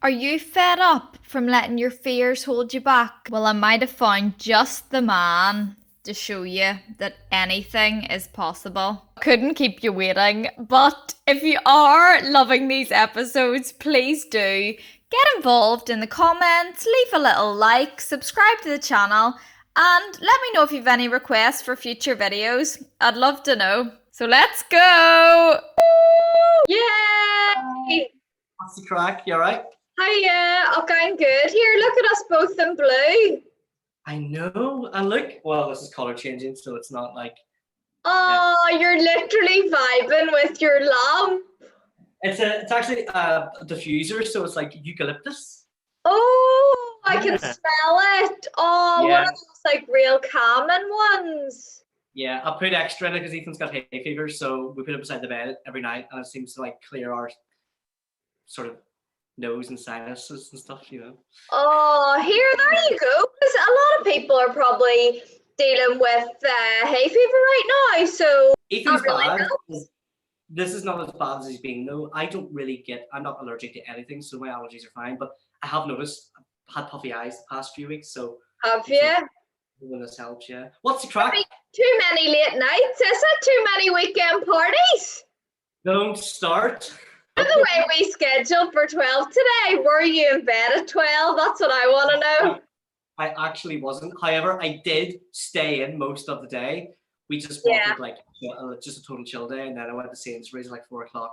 Are you fed up from letting your fears hold you back? Well, I might have found just the man to show you that anything is possible. Couldn't keep you waiting, but if you are loving these episodes, please do get involved in the comments, leave a little like, subscribe to the channel, and let me know if you've any requests for future videos. I'd love to know. So let's go! Yay! What's the crack? You alright? Hiya, okay, I'm good. Here, look at us both in blue. I know. And look, well, this is color changing, so it's not like. Oh, you're literally vibing with your lamp. It's actually a diffuser, so it's like eucalyptus. Oh, I can smell it. Oh, Yeah. one of those like real calming ones. Yeah, I put extra in it because Ethan's got hay fever, so we put it beside the bed every night, and it seems to like clear our sort of nose and sinuses and stuff, you know. Oh, there you go. Because a lot of people are probably dealing with hay fever right now, so Ethan's really bad. helps. This is not as bad as he's being, though. I don't really I'm not allergic to anything, so my allergies are fine. But I have noticed I've had puffy eyes the past few weeks, so. Have you? When this helps, yeah. What's the crack? Too many late nights, is it? Too many weekend parties? Don't start. By the way, we scheduled for 12 today. Were you in bed at 12? That's what I want to know. I actually wasn't. However, I did stay in most of the day. We just wanted like just a total chill day, and then I went to Sainsbury's at like 4 o'clock.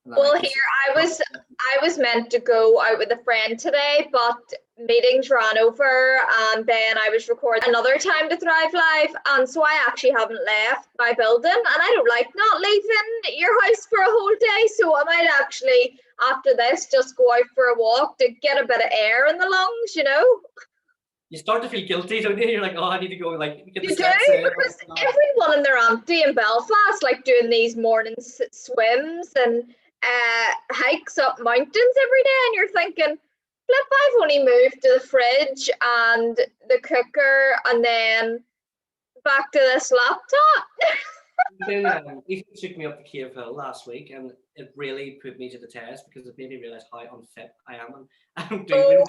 Well, I was meant to go out with a friend today, but meetings ran over, and then I was recording another Time to Thrive live, and so I actually haven't left my building, and I don't like not leaving your house for a whole day, so I might actually after this just go out for a walk to get a bit of air in the lungs, you know. You start to feel guilty, don't you? You're like, oh, I need to go like get the you steps do in. because everyone and their auntie in Belfast like doing these morning swims and hikes up mountains every day, and you're thinking, flip, I've only moved to the fridge and the cooker and then back to this laptop. Then Ethan took me up to Cave Hill last week, and it really put me to the test because it made me realize how unfit I am. And I don't do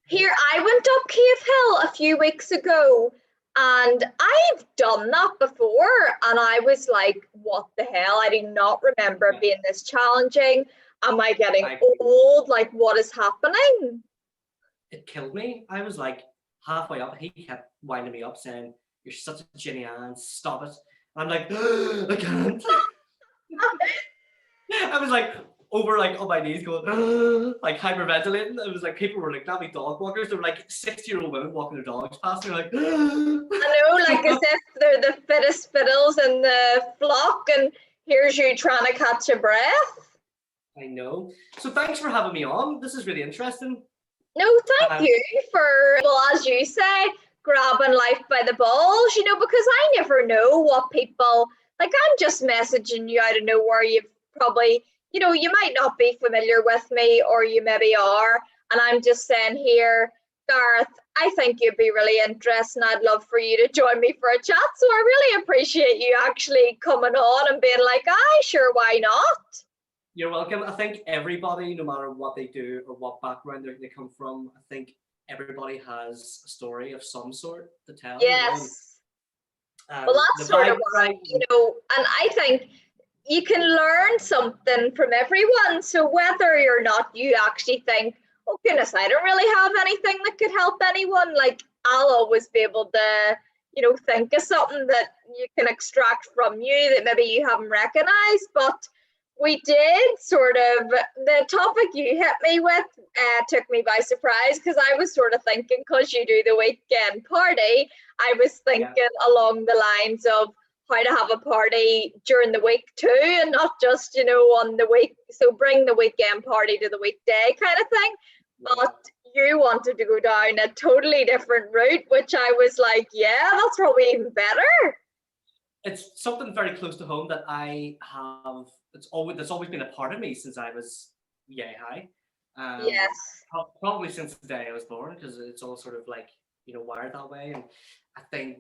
Here, I went up Cave Hill a few weeks ago, and I've done that before, and I was like, what the hell? I do not remember it being this challenging. Am I getting old? Like, what is happening? It killed me. I was like halfway up. He kept winding me up saying, you're such a Ginny Ann, stop it. And I'm like, I can't. I was like over like on my knees going like hyperventilating. It was like people were like, not me dog walkers. They were like 60-year-old women walking their dogs past me like I know, like as if they're the fittest fiddles in the flock, and here's you trying to catch a breath. I know. So thanks for having me on. This is really interesting. No, thank you for, well, as you say, grabbing life by the balls, you know, because I never know what people, like I'm just messaging you out of nowhere. You've probably, you know, you might not be familiar with me, or you maybe are, and I'm just saying here, Gareth, I think you'd be really interesting. I'd love for you to join me for a chat. So I really appreciate you actually coming on and being like, aye, sure, why not? You're welcome. I think everybody, no matter what they do or what background they come from, I think everybody has a story of some sort to tell. Yes. Well, that's sort of right, you know, and I think you can learn something from everyone. So whether or not you actually think, oh goodness, I don't really have anything that could help anyone, like I'll always be able to, you know, think of something that you can extract from you that maybe you haven't recognized. But we did sort of, the topic you hit me with took me by surprise, because I was sort of thinking, because you do the weekend party, I was thinking along the lines of how to have a party during the week too, and not just, you know, on the week. So bring the weekend party to the weekday kind of thing. But you wanted to go down a totally different route, which I was like, yeah, that's probably even better. It's something very close to home that I have. That's always been a part of me since I was high. Yes. Probably since the day I was born, because it's all sort of like, you know, wired that way. And I think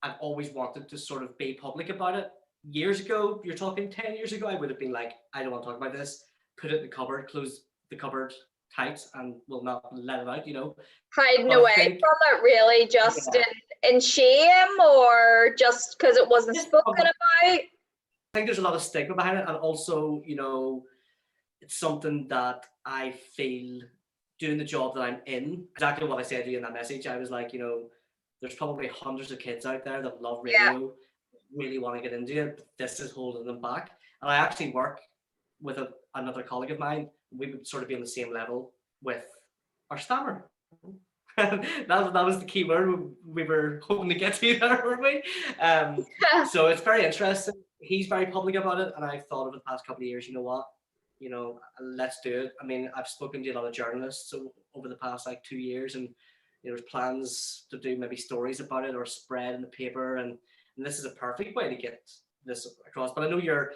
I've always wanted to sort of be public about it. Years ago, you're talking 10 years ago, I would have been like, I don't want to talk about this. Put it in the cupboard, close the cupboard, tight and will not let it out, Hiding But I away think, from it, really, just yeah, in shame, or just because it wasn't yes, spoken about? I think there's a lot of stigma behind it, and also, it's something that I feel doing the job that I'm in, exactly what I said to you in that message. I was like, there's probably hundreds of kids out there that love Yeah. radio, really want to get into it, but this is holding them back. And I actually work with another colleague of mine. We would sort of be on the same level with our stammer. that was the key word we were hoping to get to there, weren't we? So it's very interesting. He's very public about it, and I've thought over the past couple of years, you know what? Let's do it. I mean, I've spoken to a lot of journalists over the past 2 years, and there's plans to do maybe stories about it or spread in the paper, and this is a perfect way to get this across. But I know your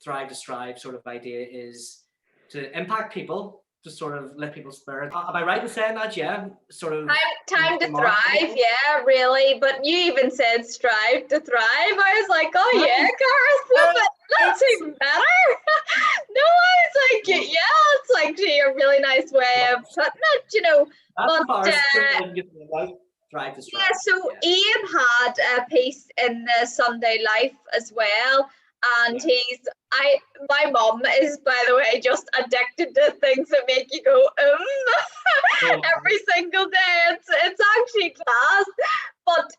Thrive to Strive sort of idea is to impact people, to sort of lift people's spirits. Am I right in saying that? Yeah, sort of. Time to thrive, yeah, really. But you even said strive to thrive. I was like, oh yeah, Gareth, that's even better. No, I was like, yeah, it's actually a really nice way of putting it, Thrive to Strive. Yeah, so Abe had a piece in the Sunday Life as well. And my mum is, by the way, just addicted to things that make you go, every single day. It's actually class. But,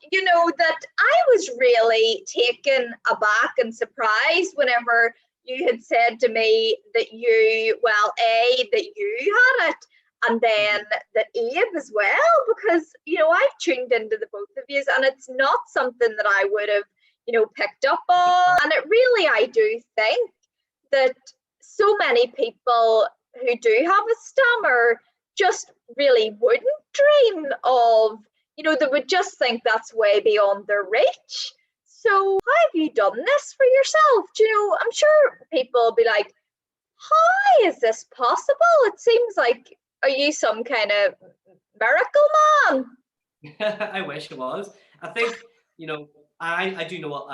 that I was really taken aback and surprised whenever you had said to me that that you had it, and then that Abe as well, because, I've tuned into the both of you, and it's not something that I would have picked up on. And it really, I do think that so many people who do have a stammer just really wouldn't dream of, they would just think that's way beyond their reach. So how have you done this for yourself? I'm sure people will be like, how is this possible? It seems like, are you some kind of miracle man? I wish it was. I think, I do know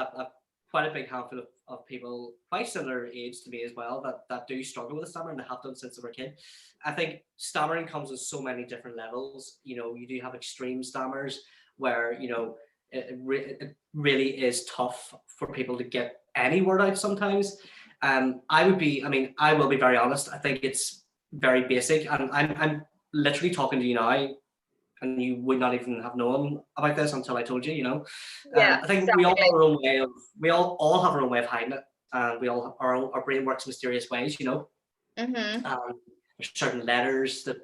quite a big handful of people quite similar age to me as well that do struggle with stammer, and they have done since they were a kid. I think stammering comes in so many different levels. You do have extreme stammers where it really is tough for people to get any word out sometimes. I will be very honest. I think it's very basic, and I'm literally talking to you now, and you would not even have known about this until I told you. Yeah, I think we all have our own way of all have our own way of hiding it, and we all our brain works in mysterious ways. Mm-hmm. There's certain letters that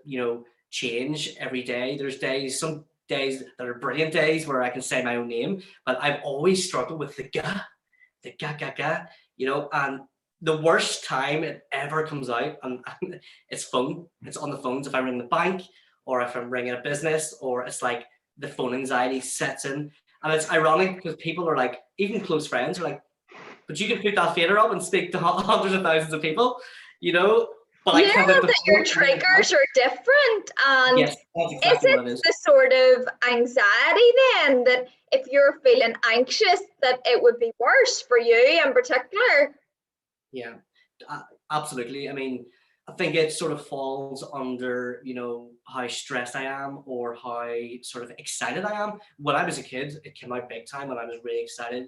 change every day. There's some days that are brilliant days where I can say my own name, but I've always struggled with the ga, and the worst time it ever comes out, and it's phone. It's on the phones if I ring the bank, or if I'm ringing a business, or it's like the phone anxiety sets in. And it's ironic because people are like, even close friends are like, but you can put that fader up and speak to hundreds of thousands of people, but I can't that your triggers are different. And yes, that's exactly what it is. The sort of anxiety then that if you're feeling anxious, that it would be worse for you in particular? Yeah, absolutely. I mean, I think it sort of falls under, how stressed I am or how sort of excited I am. When I was a kid, it came out big time when I was really excited,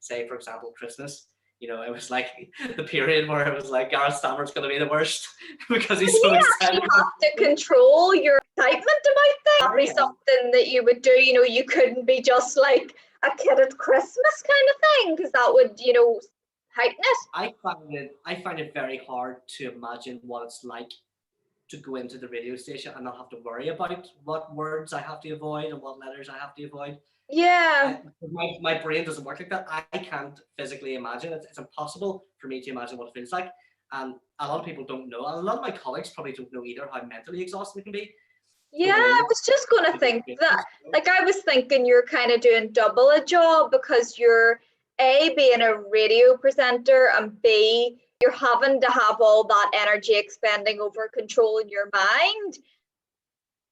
say, for example, Christmas. It was like the period where it was like, Gareth Stammer's going to be the worst because he's so excited. You have to control your excitement about things. That'd be something that you would do. You couldn't be just like a kid at Christmas kind of thing, because that would, heighten it. I find it very hard to imagine what it's like to go into the radio station and not have to worry about what words I have to avoid and what letters I have to avoid. Yeah. My brain doesn't work like that. I can't physically imagine it. It's impossible for me to imagine what it feels like. And a lot of people don't know. And a lot of my colleagues probably don't know either how mentally exhausting it can be. Yeah, I was just going to think that. Like, I was thinking you're kind of doing double a job, because you're A, being a radio presenter, and B, you're having to have all that energy expending over controlling your mind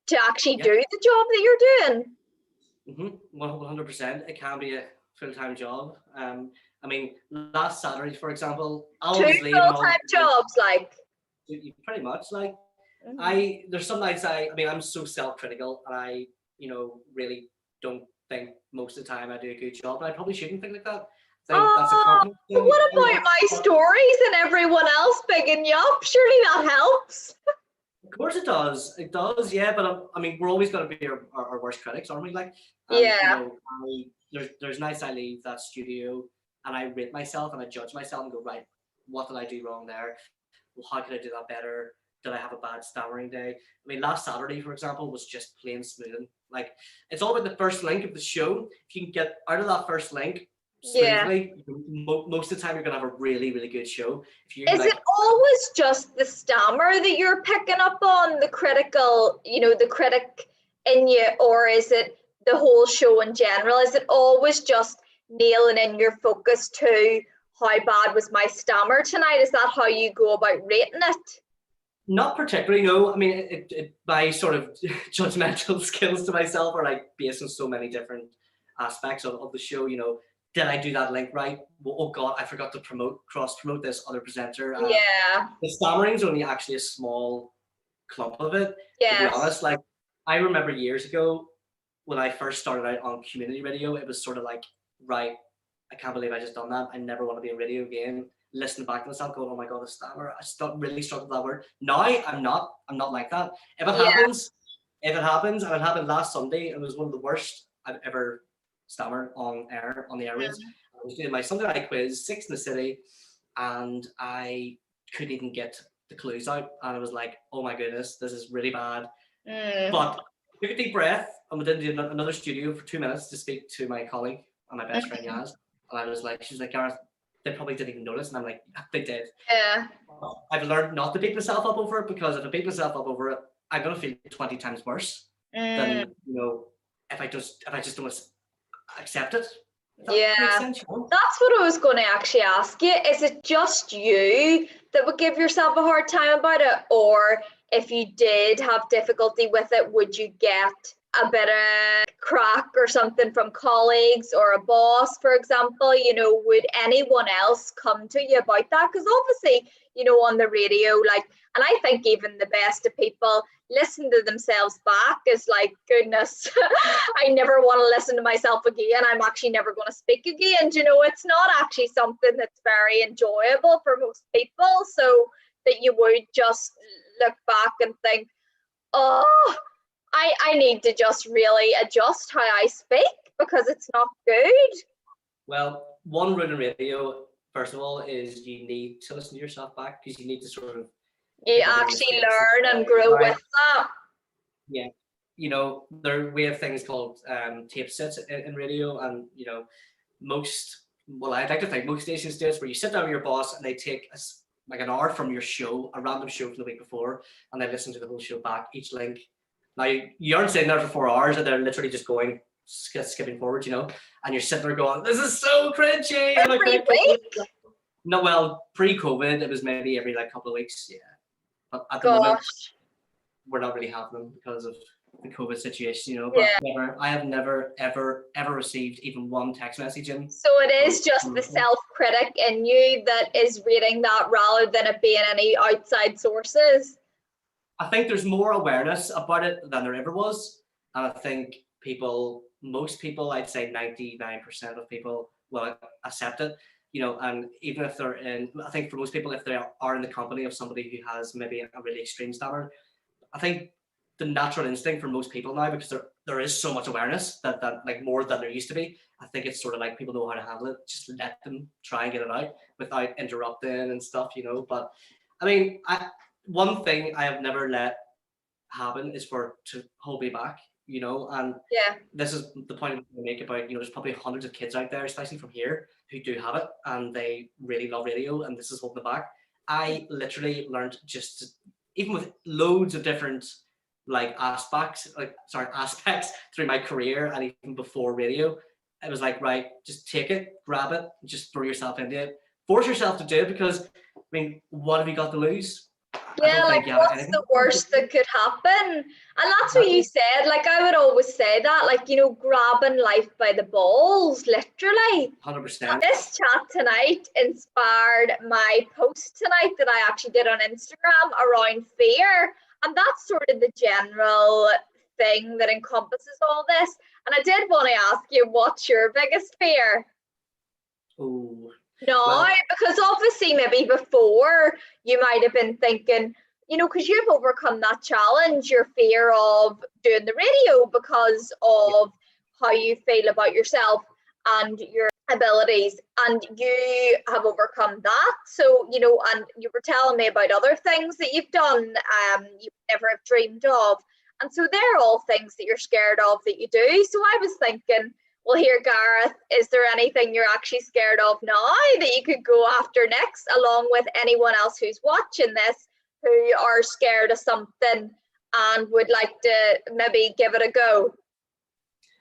to actually do the job that you're doing. 100%. It can be a full-time job. I mean, last Saturday, for example, Two full-time jobs, like. Pretty much, like. There's some nights I mean, I'm so self-critical, and I, really don't think most of the time I do a good job, and I probably shouldn't think like that. I think that's a compliment But thing. what about my stories and everyone else bigging you up? Surely that helps. Of course it does. It does, yeah. But I mean, we're always going to be our worst critics, aren't we? Like, and, Yeah. there's nights I leave that studio and I rate myself and I judge myself and go, right, what did I do wrong there? Well, how could I do that better? Did I have a bad stammering day? I mean, last Saturday, for example, was just plain smoothing. Like, it's all about the first link of the show. If you can get out of that first link smoothly, most of the time you're gonna have a really, really good show. If you Is it always just the stammer that you're picking up on, the critical, the critic in you, or is it the whole show in general? Is it always just nailing in your focus to how bad was my stammer tonight? Is that how you go about rating it? Not particularly, no. I mean, my sort of judgmental skills to myself are like based on so many different aspects of the show. Did I do that link right? Well, oh God, I forgot to cross promote this other presenter. Yeah. The stammering is only actually a small clump of it. Yes. To be honest, like I remember years ago when I first started out on community radio, it was sort of like, right, I can't believe I just done that. I never want to be in radio again. Listening back to myself, going, "Oh my God, the stammer!" I really struggled with that word. Now I'm not like that. If it happens, and it happened last Sunday, it was one of the worst I've ever stammered on air on the airwaves. I was doing my Sunday night quiz, 6 in the City, and I couldn't even get the clues out, and I was like, "Oh my goodness, this is really bad." But took a deep breath, and we did another studio for 2 minutes to speak to my colleague and my best friend Yaz, and I was like, "She's like, Gareth, they probably didn't even notice," and I'm like, "They did." Yeah. I've learned not to beat myself up over it, because if I beat myself up over it, I'm gonna feel 20 times worse than if I just don't accept it. Yeah, sense, that's what I was going to actually ask you. Is it just you that would give yourself a hard time about it, or if you did have difficulty with it, would you get a bit of crack or something from colleagues or a boss, for example? Would anyone else come to you about that? Because obviously, on the radio, and I think even the best of people listen to themselves back is like, goodness, I never want to listen to myself again. I'm actually never going to speak again. It's not actually something that's very enjoyable for most people. So that you would just look back and think, oh, I need to just really adjust how I speak because it's not good. Well, one rule in radio, first of all, is you need to listen to yourself back, because you need to sort of actually learn and grow with that. Yeah, we have things called tape sets in radio, and I'd like to think most stations do it, where you sit down with your boss and they take like an hour from your show, a random show from the week before, and they listen to the whole show back, each link. Now you aren't sitting there for 4 hours, and they're literally just going skipping forward, and you're sitting there going, "This is so cringy." Every week? No, well, pre-COVID, it was maybe every couple of weeks, yeah. But at the moment, we're not really having them because of the COVID situation, But I have never, ever, ever received even one text message in. So it is just the self-critic in you that is reading that, rather than it being any outside sources. I think there's more awareness about it than there ever was, and I think most people, I'd say 99% of people will accept it. And even if I think for most people, if they are in the company of somebody who has maybe a really extreme stammer, I think the natural instinct for most people now, because there is so much awareness that like more than there used to be, I think it's sort of like people know how to handle it. Just let them try and get it out without interrupting and stuff, But I mean, one thing I have never let happen is to hold me back, and this is the point I make about, there's probably hundreds of kids out there, especially from here, who do have it and they really love radio, and this is holding them back. I literally learned even with loads of different aspects through my career and even before radio, it was like, right, just take it, grab it, just throw yourself into it, force yourself to do it, because I mean, what have you got to lose? Yeah, what's the worst that could happen? And that's what you said. I would always say that, grabbing life by the balls, literally. 100%. This chat tonight inspired my post tonight that I actually did on Instagram around fear. And that's sort of the general thing that encompasses all this. And I did want to ask you, what's your biggest fear? Oh, No, well, because obviously maybe before you might have been thinking, because you've overcome that challenge, your fear of doing the radio because of how you feel about yourself and your abilities, and you have overcome that. So, and you were telling me about other things that you've done, you never have dreamed of. And so they're all things that you're scared of that you do. So I was thinking, well, here, Gareth, is there anything you're actually scared of now that you could go after next, along with anyone else who's watching this who are scared of something and would like to maybe give it a go?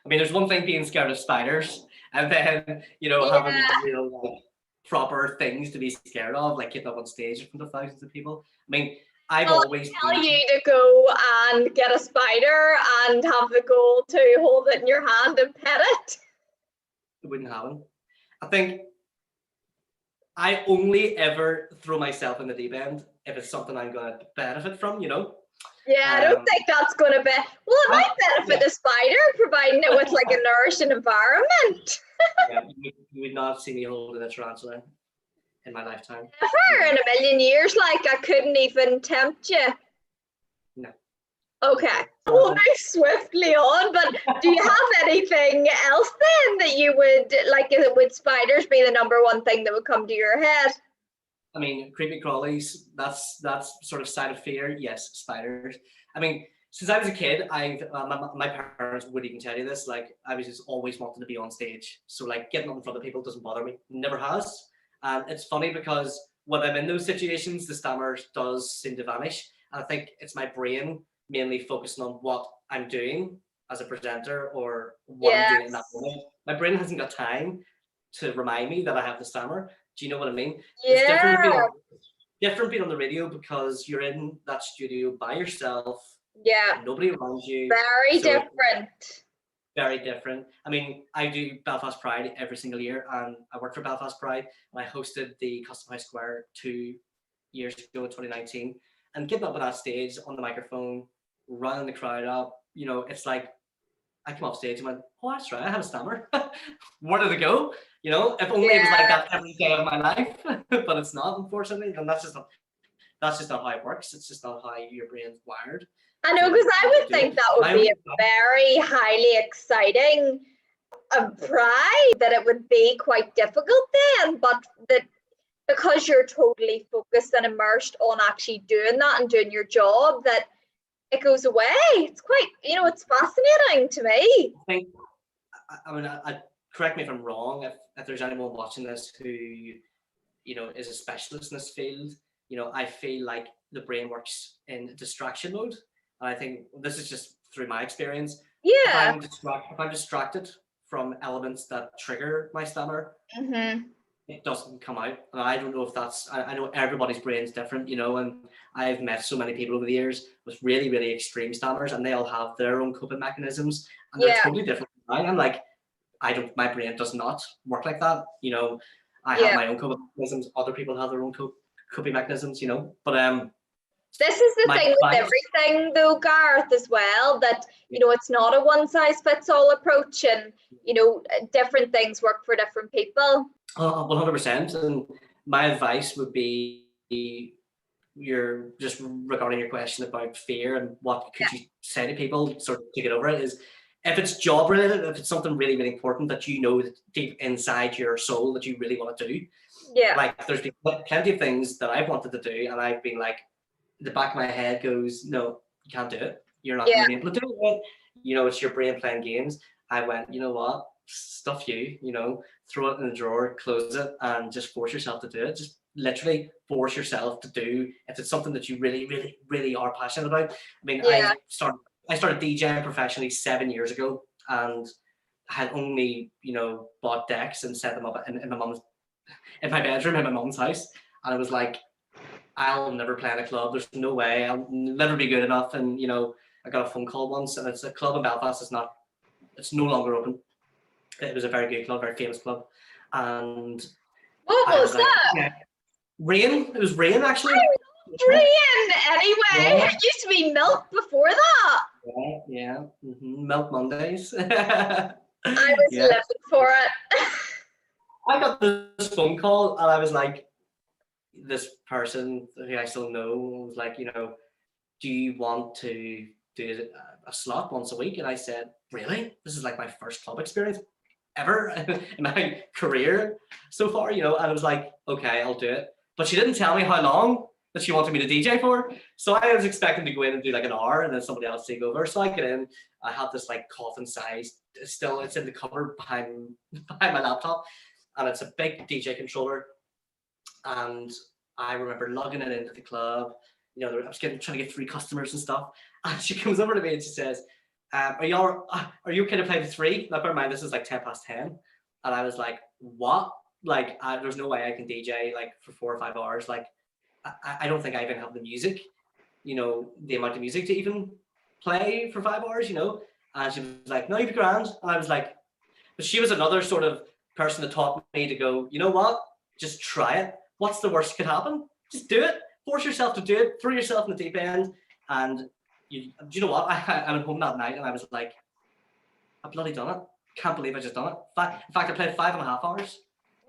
I mean, there's one thing being scared of spiders, and then having like, proper things to be scared of, like getting up on stage in front of thousands of people. I mean, I've always tell you to go and get a spider and have the goal to hold it in your hand and pet it. It wouldn't happen. I think I only ever throw myself in the deep end if it's something I'm going to benefit from, Yeah, I don't think that's going to be. Well, it might benefit the spider, providing it with like a nourishing environment. Yeah, you would not see me holding a tarantula in my lifetime. Never in a million years. Like, I couldn't even tempt you. No. Okay, we'll move swiftly on, but do you have anything else then that you would, like, would spiders be the number one thing that would come to your head? I mean, creepy crawlies, that's sort of side of fear. Yes, spiders. I mean, since I was a kid, my parents would even tell you this, like, I was just always wanting to be on stage. So, like, getting up in front of people doesn't bother me. Never has. And it's funny because when I'm in those situations, the stammer does seem to vanish. And I think it's my brain mainly focusing on what I'm doing as a presenter or what I'm doing in that moment. My brain hasn't got time to remind me that I have the stammer. Do you know what I mean? Yeah. It's different being on the radio because you're in that studio by yourself. Yeah. Nobody around you. Very different. Very different. I mean, I do Belfast Pride every single year, and I work for Belfast Pride, and I hosted the Custom House Square 2 years ago in 2019. And getting up on that stage on the microphone, running the crowd up, it's like I came off stage and went, "Oh, that's right, I have a stammer. Where did it go?" If only it was like that every day of my life, but it's not, unfortunately, and that's just not how it works. It's just not how your brain's wired. I know, because I would think that would be a very highly exciting pride, that it would be quite difficult then, but that because you're totally focused and immersed on actually doing that and doing your job, that it goes away. It's quite, it's fascinating to me. I mean, correct me if I'm wrong, if there's anyone watching this who, is a specialist in this field, I feel like the brain works in distraction mode. And I think this is just through my experience. Yeah. If I'm distracted from elements that trigger my stammer, it doesn't come out. And I don't know if that's, I know everybody's brain's different, and I've met so many people over the years with really, really extreme stammers, and they all have their own coping mechanisms, and they're totally different. I'm like, my brain does not work like that. I have my own coping mechanisms. Other people have their own coping mechanisms, but this is the thing with everything though, Gareth, as well, that, it's not a one size fits all approach, and, different things work for different people. 100%. And my advice would be, just regarding your question about fear and what could you say to people sort of to get over it, is if it's job related, if it's something really, really important that deep inside your soul that you really want to do. Yeah. Like there's been plenty of things that I've wanted to do, and I've been like, the back of my head goes, no, you can't do it. You're not going to be able to do it. It's your brain playing games. I went, you know what? Stuff you, throw it in the drawer, close it, and just force yourself to do it. Just literally force yourself to do, if it's something that you really, really, really are passionate about. I mean, I started DJing professionally 7 years ago, and had only, bought decks and set them up in my bedroom in my mom's house. And I was like, I'll never play in a club. There's no way. I'll never be good enough. And, I got a phone call once, and it's a club in Belfast. It's no longer open. It was a very good club, very famous club. And what was that? Rain. It was Rain, actually. brain anyway. It used to be milk before that. Yeah. Milk Mondays. I was living for it. I got this phone call and I was like, this person who I still know was like, do you want to do a slot once a week? And I said, really? This is like my first club experience ever in my career so far, and I was like, okay, I'll do it. But she didn't tell me how long that she wanted me to DJ for. So I was expecting to go in and do like an hour and then somebody else take over. So I get in, I have this like coffin size, still it's in the cupboard behind my laptop, and it's a big DJ controller. And I remember logging it into the club. I was trying to get 3 customers and stuff. And she comes over to me and she says, are you okay to play the 3? Now, bear in mind, this is like 10 past 10. And I was like, what? Like, there's no way I can DJ like for 4 or 5 hours. Like, I don't think I even have the music, the amount of music to even play for 5 hours, And she was like, no, you'd be grand. And I was like, but she was another sort of person that taught me to go, you know what? Just try it. What's the worst that could happen? Just do it. Force yourself to do it. Throw yourself in the deep end. And do you know what? I went home that night and I was like, I bloody done it. Can't believe I just done it. In fact, I played 5.5 hours.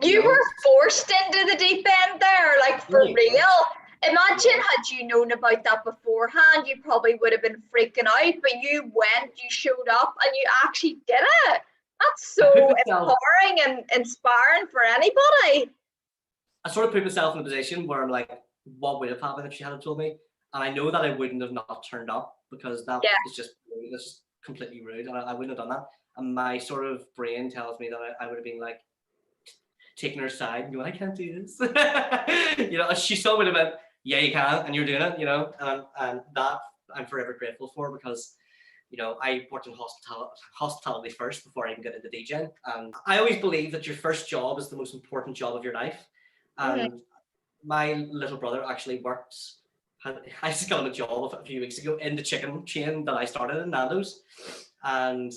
You were forced into the deep end there, like for real. Imagine had you known about that beforehand, you probably would have been freaking out, but you went, you showed up, and you actually did it. That's so empowering and inspiring for anybody. I sort of put myself in a position where I'm like, what would have happened if she hadn't told me? And I know that I wouldn't have not turned up because that's just completely rude, and I wouldn't have done that. And my sort of brain tells me that I would have been like taking her side and going, I can't do this. She still would have been, yeah, you can, and you're doing it, and that I'm forever grateful for because, I worked in hospitality first before I even got into DJing. And I always believe that your first job is the most important job of your life. And my little brother actually I just got a job a few weeks ago in the chicken chain that I started in, Nando's. And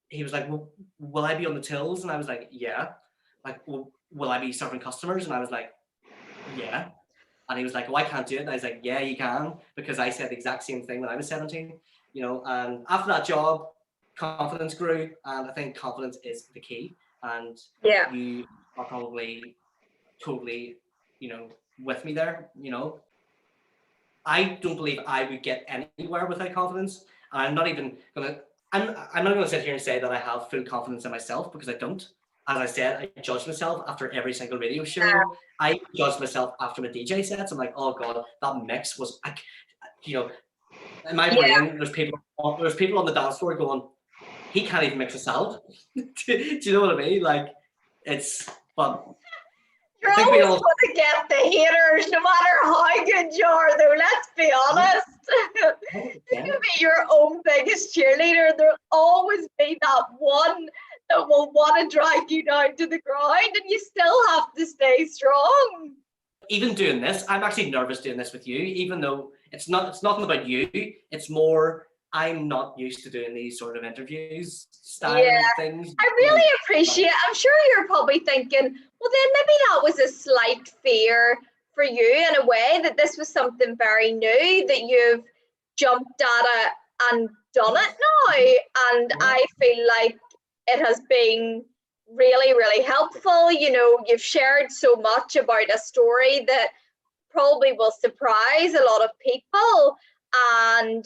he was like, well, will I be on the tills? And I was like, yeah. Like, well, will I be serving customers? And I was like, yeah. And he was like, oh, I can't do it. And I was like, yeah, you can, because I said the exact same thing when I was 17, and after that job, confidence grew. And I think confidence is the key. And you are probably totally, with me there, I don't believe I would get anywhere without confidence. And I'm not going to sit here and say that I have full confidence in myself because I don't. As I said, I judge myself after every single radio show. I judge myself after my DJ sets. I'm like, oh God, that mix was, in my brain, there's people on the dance floor going, he can't even mix a salad. Do you know what I mean? Like, but you're always going to get the haters, no matter how good you are, though. Let's be honest. You can be your own biggest cheerleader. There'll always be that one that will want to drag you down to the ground, and you still have to stay strong. Even doing this, I'm actually nervous doing this with you, even though it's nothing about you. It's more, I'm not used to doing these sort of interviews style things. I really appreciate it. I'm sure you're probably thinking, well, then maybe that was a slight fear for you in a way, that this was something very new, that you've jumped at it and done it now. And I feel like it has been really, really helpful. You've shared so much about a story that probably will surprise a lot of people, and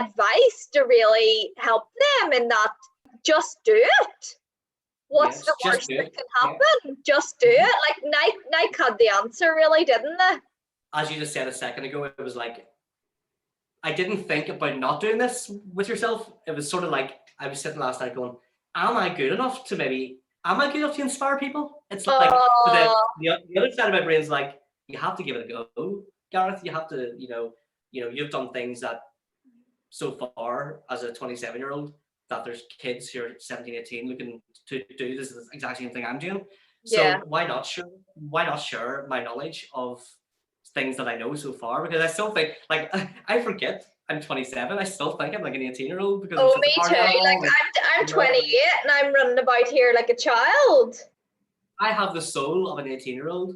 advice to really help them in that. Just do it. What's the worst that can happen? Just do it. Like Nike had the answer, really, didn't they? As you just said a second ago, it was like, I didn't think about not doing this with yourself. It was sort of like, I was sitting last night going, am I good enough to inspire people? It's like, the other side of my brain is like, you have to give it a go, Gareth. You have to, you've done things that so far as a 27-year-old, that there's kids who are 17, 18 looking to do this exact same thing I'm doing. So why not share my knowledge of things that I know so far? Because I still think, like, I forget I'm 27. I still think I'm like an 18-year-old because me too. Like, I'm 28 and I'm running about here like a child. I have the soul of an 18-year-old.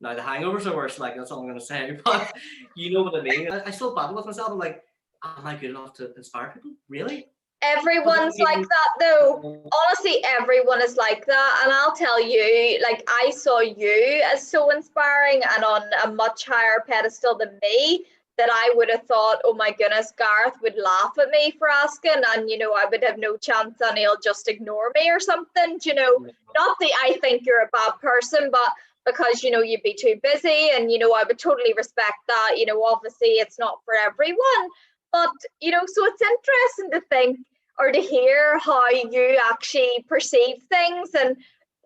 Now the hangovers are worse, like that's all I'm gonna say. But you know what I mean. I still battle with myself. I'm like, am I good enough to inspire people? Really? Everyone's like that though. Honestly, everyone is like that. And I'll tell you, like, I saw you as so inspiring and on a much higher pedestal than me, that I would have thought, oh my goodness, Gareth would laugh at me for asking, and I would have no chance and he'll just ignore me or something. Not that I think you're a bad person, but because you'd be too busy, and I would totally respect that. Obviously it's not for everyone, but so it's interesting to think or to hear how you actually perceive things, and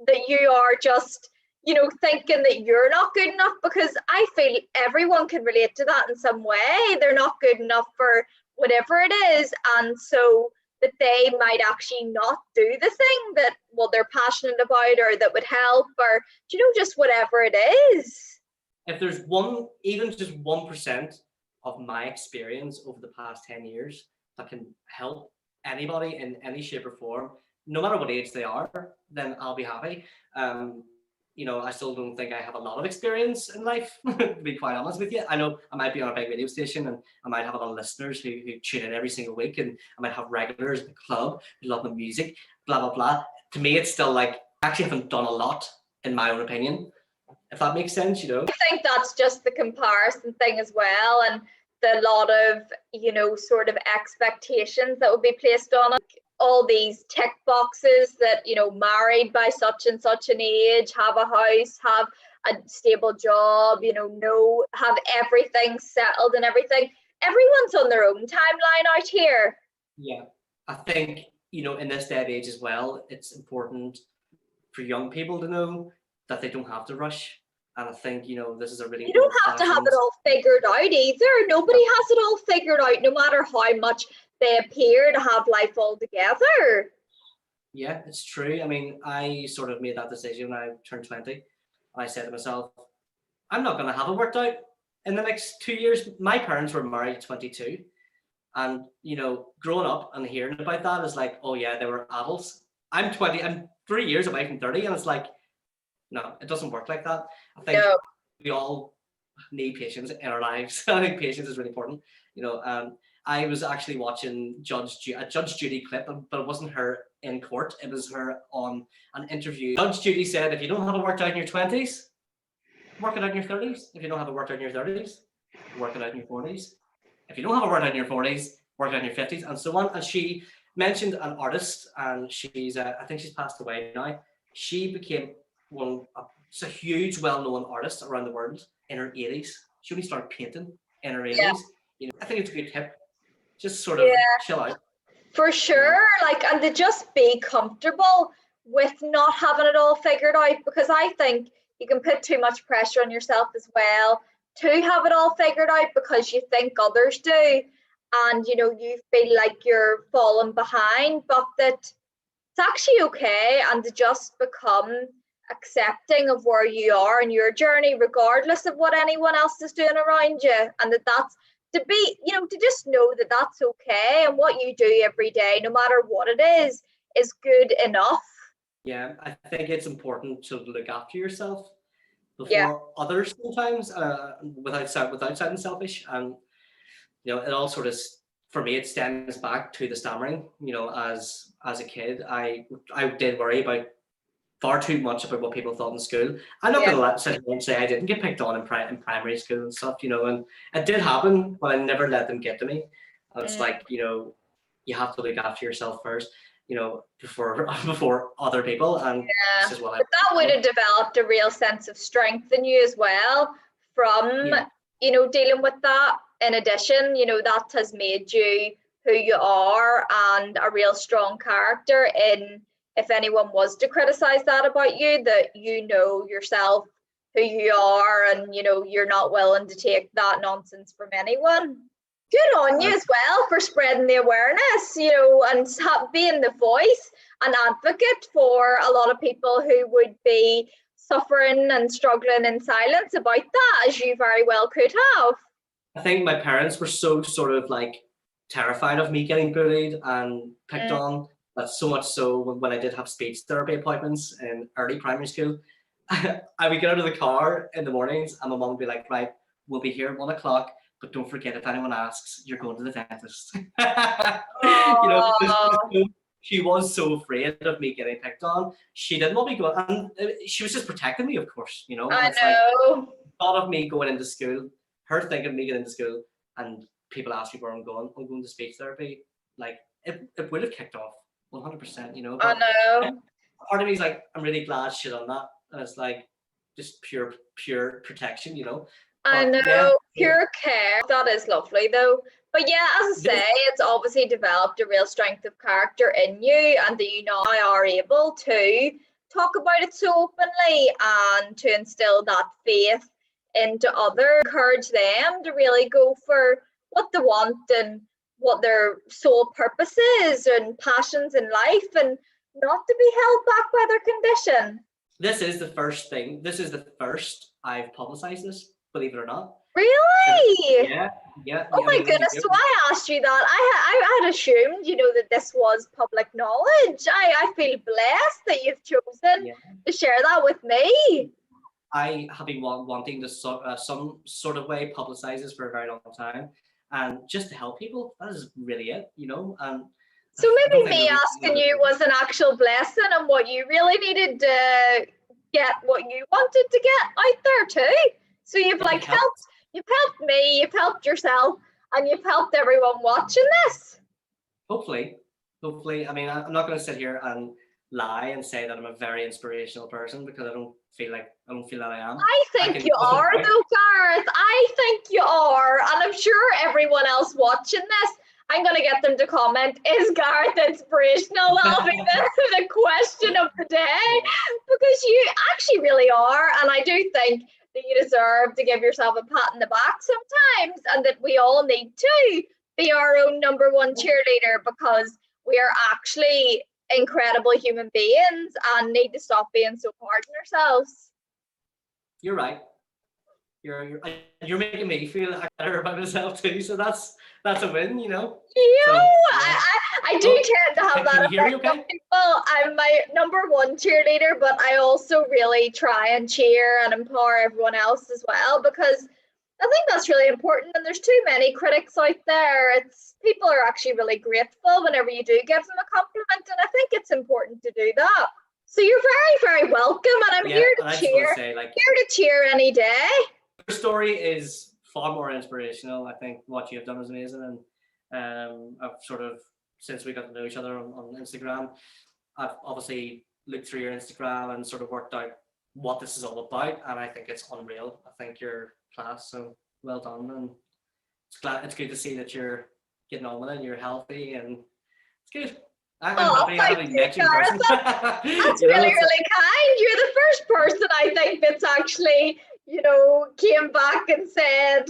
that you are just thinking that you're not good enough, because I feel everyone can relate to that in some way. They're not good enough for whatever it is, and so that they might actually not do the thing that they're passionate about, or that would help, or just whatever it is. If there's even just 1% of my experience over the past 10 years that can help anybody in any shape or form, no matter what age they are, then I'll be happy. I still don't think I have a lot of experience in life, to be quite honest with you. I know I might be on a big radio station and I might have a lot of listeners who tune in every single week, and I might have regulars at the club who love the music, blah, blah, blah. To me, it's still like, I actually haven't done a lot, in my own opinion, if that makes sense, I think that's just the comparison thing as well, and the lot of, sort of expectations that would be placed on it. All these tick boxes that, married by such and such an age, have a house, have a stable job, have everything settled and everything. Everyone's on their own timeline out here. Yeah, I think, in this day and age as well, it's important for young people to know that they don't have to rush. And I think, this is a really... You don't have to have it all figured out either. Nobody has it all figured out, no matter how much they appear to have life all together. Yeah, it's true. I mean, I sort of made that decision when I turned 20. I said to myself, I'm not going to have it worked out in the next 2 years. My parents were married at 22. And, growing up and hearing about that is like, oh yeah, they were adults. I'm 20, I'm 3 years away from 30. And it's like, no, it doesn't work like that. I think we all need patience in our lives. I think patience is really important. I was actually watching a Judge Judy clip, but it wasn't her in court. It was her on an interview. Judge Judy said, if you don't have it worked out in your 20s, work it out in your 30s. If you don't have it worked out in your 30s, work it out in your 40s. If you don't have it worked out in your 40s, work it out in your 50s, and so on. And she mentioned an artist, and she's, I think she's passed away now. She became a huge, well-known artist around the world in her 80s. She only started painting in her 80s. I think it's a good tip. Just sort of chill out. For sure. And to just be comfortable with not having it all figured out, because I think you can put too much pressure on yourself as well to have it all figured out, because you think others do, and you feel like you're falling behind, but that it's actually okay, and to just become accepting of where you are in your journey, regardless of what anyone else is doing around you, and that's to be, to just know that that's okay, and what you do every day, no matter what it is good enough. Yeah, I think it's important to look after yourself before others sometimes, without sounding selfish. And it all sort of, for me, it stems back to the stammering. As a kid, I did worry about far too much about what people thought in school. I'm not going to sit here and say I didn't get picked on in primary school and stuff, and it did happen, but I never let them get to me. And it's like, you have to look after yourself first, before other people. And this is what but that would have developed a real sense of strength in you as well from, dealing with that. In addition, that has made you who you are, and a real strong character in, if anyone was to criticize that about you, that yourself who you are, and you're not willing to take that nonsense from anyone. Good on you as well for spreading the awareness, and being the voice and advocate for a lot of people who would be suffering and struggling in silence about that, as you very well could have. I think my parents were so sort of like terrified of me getting bullied and picked on. That's so much so when I did have speech therapy appointments in early primary school, I would get out of the car in the mornings and my mom would be like, right, we'll be here at 1 o'clock, but don't forget, if anyone asks, you're going to the dentist. You know, she was so afraid of me getting picked on. She didn't want me going, and she was just protecting me, of course, you know. I It's know. like, thought of me going into school, her thinking of me getting into school, and people ask me where I'm going to speech therapy. Like, it would have kicked off 100%, you know. I But know. part of me is like, I'm really glad she done that. And it's like just pure protection, you know. I But yeah, know, pure care. That is lovely though. But yeah, as I say, it's obviously developed a real strength of character in you, and that you now are able to talk about it so openly and to instill that faith into others, encourage them to really go for what they want and what their sole purpose is and passions in life, and not to be held back by their condition. This is the first thing. This is the first I've publicized this, believe it or not. Really? Yeah. Oh my goodness, so I asked you that. I had assumed, you know, that this was public knowledge. I feel blessed that you've chosen to share that with me. I have been wanting to some sort of way publicize this for a very long time, and just to help people. That is really it, you know. And so maybe me asking you was an actual blessing, and what you really needed to get, what you wanted to get out there too. So you've like helped me, you've helped yourself, and you've helped everyone watching this. Hopefully. I mean, I'm not going to sit here and lie and say that I'm a very inspirational person, because I don't feel that I am. I think you are though, Gareth. I think you are, and I'm sure everyone else watching this, I'm going to get them to comment, is Gareth inspirational? That'll be the question of the day, because you actually really are, and I do think that you deserve to give yourself a pat in the back sometimes, and that we all need to be our own number one cheerleader, because we are actually incredible human beings and need to stop being so hard on ourselves. You're right. You're making me feel better about myself too, so that's a win, you know. So, I do tend to have that effect okay? on people. I'm my number one cheerleader, but I also really try and cheer and empower everyone else as well, because I think that's really important, and there's too many critics out there. People are actually really grateful whenever you do give them a compliment, and I think it's important to do that. So you're very, very welcome, and I'm here to cheer. Here to cheer any day. Your story is far more inspirational. I think what you have done is amazing, and I've sort of, since we got to know each other on Instagram, I've obviously looked through your Instagram and sort of worked out what this is all about, and I think it's unreal. I think you're class, so well done, and it's good to see that you're getting on with it and you're healthy, and it's good. I'm happy I haven't met you in person. That's really, really kind. You're the first person I think that's actually, you know, came back and said,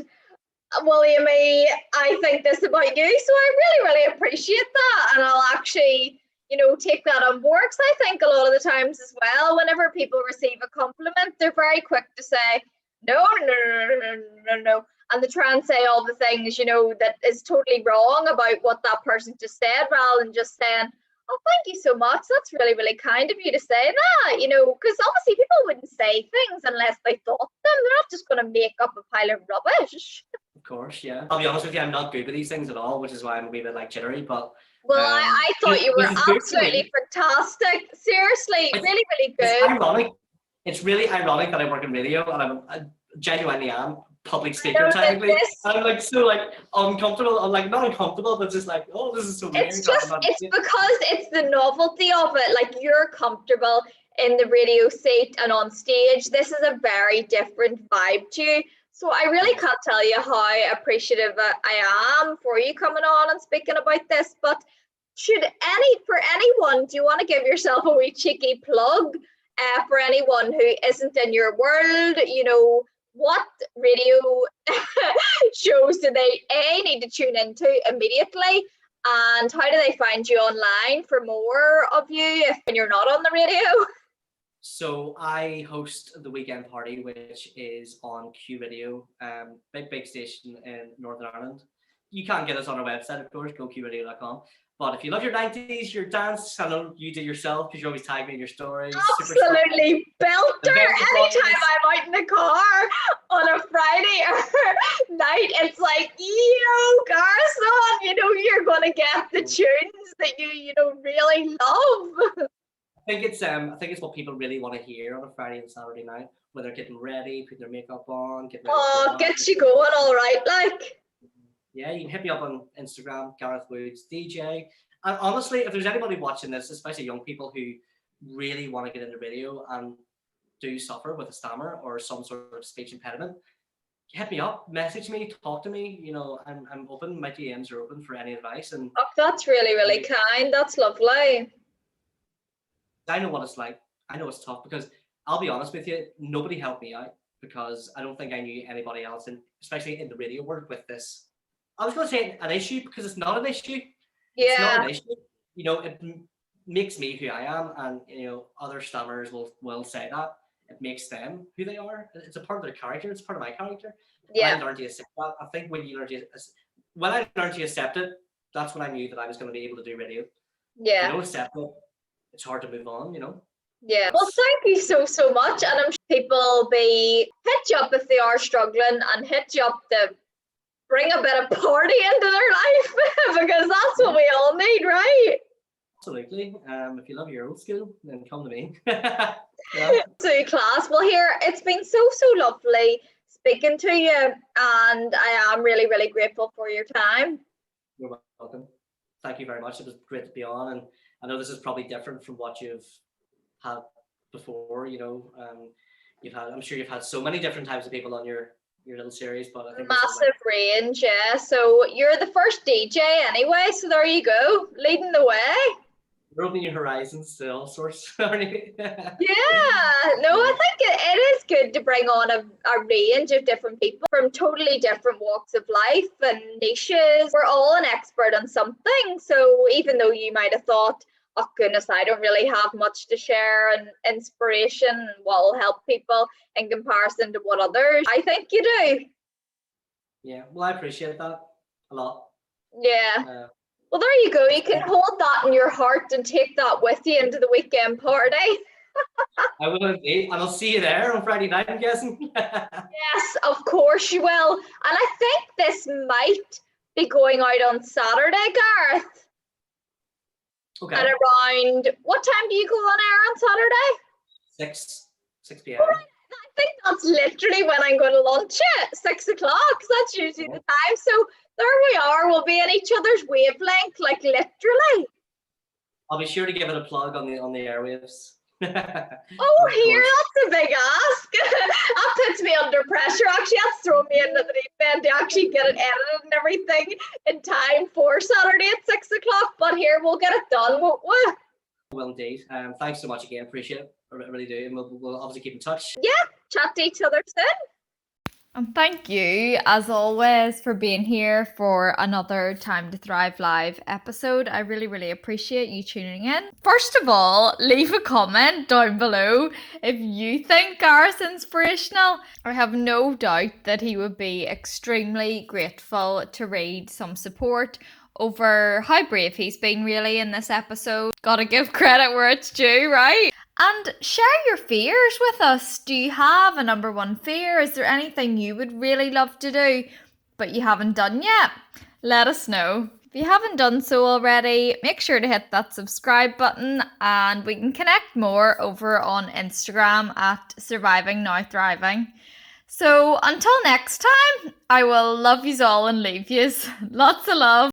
well, Amy, I think this about you. So I really, really appreciate that. And I'll actually, you know, take that on board, because I think a lot of the times as well, whenever people receive a compliment, they're very quick to say, no. And they try and say all the things, you know, that is totally wrong about what that person just said, rather than just saying, oh, thank you so much. That's really, really kind of you to say that, you know, because obviously people wouldn't say things unless they thought them. They're not just going to make up a pile of rubbish. Of course, yeah. I'll be honest with you, I'm not good with these things at all, which is why I'm a wee bit like jittery. But well, I thought you were absolutely fantastic. Seriously, really, really good. It's ironic. It's really ironic that I work in radio, and I genuinely am public speaker technically. I'm like so like uncomfortable. I'm like not uncomfortable, but just like, oh, this is so weird. It's because it's the novelty of it. Like, you're comfortable in the radio seat and on stage. This is a very different vibe to you. So I really can't tell you how appreciative I am for you coming on and speaking about this. But for anyone, do you want to give yourself a wee cheeky plug for anyone who isn't in your world? You know, what radio shows do they need to tune into immediately, and how do they find you online for more of you when you're not on the radio? So I host the Weekend Party, which is on Q Radio, big station in Northern Ireland. you can't get us on our website, of course, goqradio.com. But if you love your 90s, your dance, I know you do yourself because you always tag me in your stories. Absolutely belter. Anytime I'm out in the car on a Friday or night, it's like, Gareth, you're going to get the tunes that you really love. I think it's what people really want to hear on a Friday and Saturday night when they're getting ready, putting their makeup on, getting ready. Gets you going all right, like. Yeah, you can hit me up on Instagram, Gareth Woods DJ. And honestly, if there's anybody watching this, especially young people who really want to get into radio and do suffer with a stammer or some sort of speech impediment, hit me up, message me, talk to me. I'm open. My DMs are open for any advice. And that's really, really kind. That's lovely. I know what it's like. I know it's tough because I'll be honest with you, nobody helped me out because I don't think I knew anybody else, especially in the radio world with this. I was going to say an issue because it's not an issue. Yeah. It's not an issue. It makes me who I am, and other stammers will say that. It makes them who they are. It's a part of their character. It's part of my character. Yeah. I learned to accept that. I think when I learned to accept it, that's when I knew that I was going to be able to do radio. Yeah. If you don't accept it, it's hard to move on. Yeah. Well, thank you so much, and I'm sure people hit you up if they are struggling, and hit you up to bring a bit of party into their life because that's what we all need, right? Absolutely. If you love your old school, then come to me. Yeah. So class. Well, here, it's been so lovely speaking to you, and I am really, really grateful for your time. You're welcome. Thank you very much. It was great to be on, and I know this is probably different from what you've had before. I'm sure you've had so many different types of people on your little series, but I think massive range. Yeah, so you're the first DJ anyway, so there you go, leading the way. You're opening your horizons to all sorts, aren't you? Yeah, no, I think it is good to bring on a range of different people from totally different walks of life and niches. We're all an expert on something, so even though you might have thought, oh goodness, I don't really have much to share and inspiration and what will help people in comparison to what others, I think you do. Yeah, well, I appreciate that a lot. Yeah. Well, there you go. You can hold that in your heart and take that with you into the weekend party. I will indeed, and I'll see you there on Friday night, I'm guessing. Yes, of course you will. And I think this might be going out on Saturday, Gareth. Okay. At around, what time do you go on air on Saturday? 6 p.m. I think that's literally when I'm going to lunch at 6 o'clock. That's usually the time. So there we are. We'll be in each other's wavelength, like literally. I'll be sure to give it a plug on the airwaves. Oh, here, that's a big ask. That puts me under pressure. Actually, that's throwing me into the deep end to actually get it edited and everything in time for Saturday at 6 o'clock. But here, we'll get it done, won't we? Well, indeed. Thanks so much again. Appreciate it. I really do. And we'll obviously keep in touch. Yeah, chat to each other soon. And thank you, as always, for being here for another Time to Thrive Live episode. I really, really appreciate you tuning in. First of all, leave a comment down below if you think Gareth's inspirational. I have no doubt that he would be extremely grateful to read some support over how brave he's been really in this episode. Gotta give credit where it's due, right? And share your fears with us. Do you have a number one fear? Is there anything you would really love to do but you haven't done yet? Let us know. If you haven't done so already, make sure to hit that subscribe button and we can connect more over on Instagram at Surviving Now Thriving. So until next time, I will love yous all and leave yous. Lots of love.